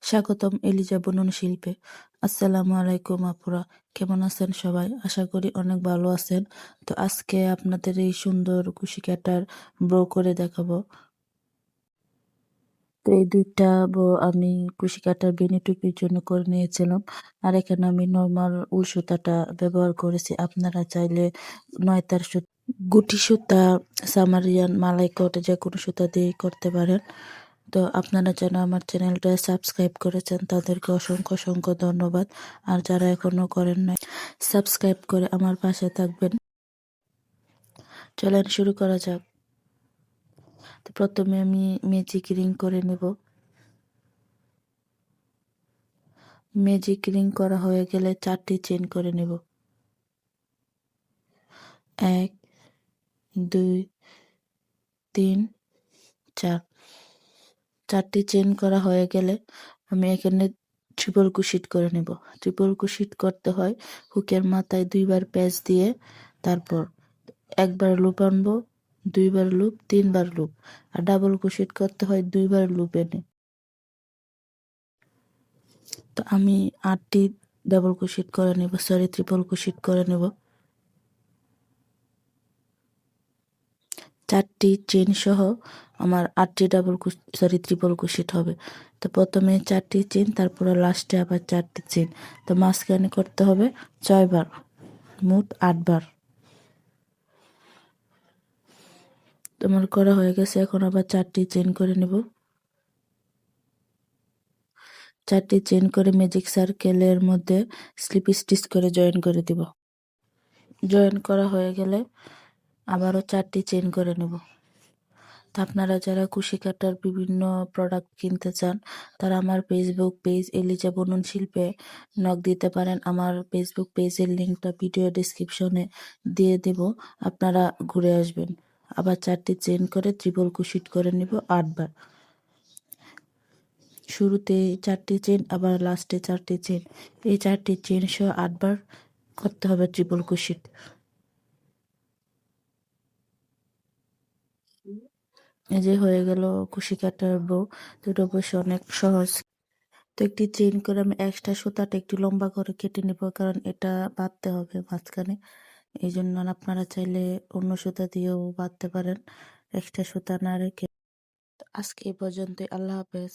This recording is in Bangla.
স্বাগতম এলিজা বুনন শিল্পে। আসসালামু আলাইকুম আপুরা, কেমন আছেন সবাই? আশা করি অনেক ভালো আছেন। তো আজকে আপনাদের এই সুন্দর কুশি কাটার ব্রো করে দেখাবো। তো এই দুইটা বো আমি কুশি কাটার বেনি টুপির জন্য করে নিয়েছিলাম। আর এখানে আমি নর্মাল উল সুতাটা ব্যবহার করেছি। আপনারা চাইলে নয়তার সুতা, গুটি সুতা, সামারিয়ান, মালাইকট যে কোনো সুতা দিয়ে করতে পারেন। তো আপনারা যারা আমার চ্যানেলটা সাবস্ক্রাইব করেছেন তাদেরকে অসংখ্য অসংখ্য ধন্যবাদ। আর যারা এখনো করেন নাই, সাবস্ক্রাইব করে আমার পাশে থাকবেন। চলেন শুরু করা যাক। তো প্রথমে আমি ম্যাজিক রিং করে নেব। ম্যাজিক রিং করা হয়ে গেলে 4টি চেইন করে নেব। 1 2 3 4। 4টি চেইন করা হয়ে গেলে আমি এখানে ট্রিপল কুশিট করে নেব। ট্রিপল কুশিট করতে হয় হুকের মাথায় 2বার প্যাচ দিয়ে, তারপর একবার লুপ আনবো, 2বার লুপ, 3বার লুপ। আর ডাবল কুশিট করতে হয় 2বার লুপ এনে। তো আমি 8টি ডাবল কুশিট করে নেব, সরি ট্রিপল কুশিট করে নেব। 4টি চেইন সহ আমার 8টি ট্রিপল কুশিট হবে। তো প্রথমে 4টি চেইন, তারপরে লাস্টে আবার 4টি চেইন। তো মাঝখানে করতে হবে 6বার, মোট 8বার। তোমার করা হয়ে গেছে, এখন আবার 4টি চেইন করে নেব। 4টি চেইন করে ম্যাজিক সার্কেলের মধ্যে স্লিপ স্টিচ করে জয়েন করে দিব। জয়েন করা হয়ে গেলে আবারও 4টি চেইন করে নেব। তা আপনারা যারা কুশি কাটার বিভিন্ন প্রোডাক্ট কিনতে চান তারা আমার ফেসবুক পেজ এলিজা বুনন শিল্পে নক দিতে পারেন। আমার ফেসবুক পেজের লিঙ্কটা ভিডিও ডেসক্রিপশনে দিয়ে দেব, আপনারা ঘুরে আসবেন। আবার 4টি চেইন করে ট্রিপল কুশিট করে নিব 8বার। শুরুতে 4টি চেইন, আবার লাস্টে 4টি চেইন। এই 4টি চেইন সহ 8বার করতে হবে ট্রিপল কুশিট। এই যে হয়ে গেল কুশি কাটার বো। দুটো বসে অনেক সহজ। তো একটি চেইন করে আমি এক্সট্রা সুতাটা একটু লম্বা করে কেটে নেব, কারণ এটা বাঁধতে হবে মাঝখানে। এই জন্য আপনারা চাইলে অন্য সুতা দিয়েও বাঁধতে পারেন, এক্সট্রা সুতা না রেখে। আজকে এই পর্যন্তই, আল্লাহ হাফেজ।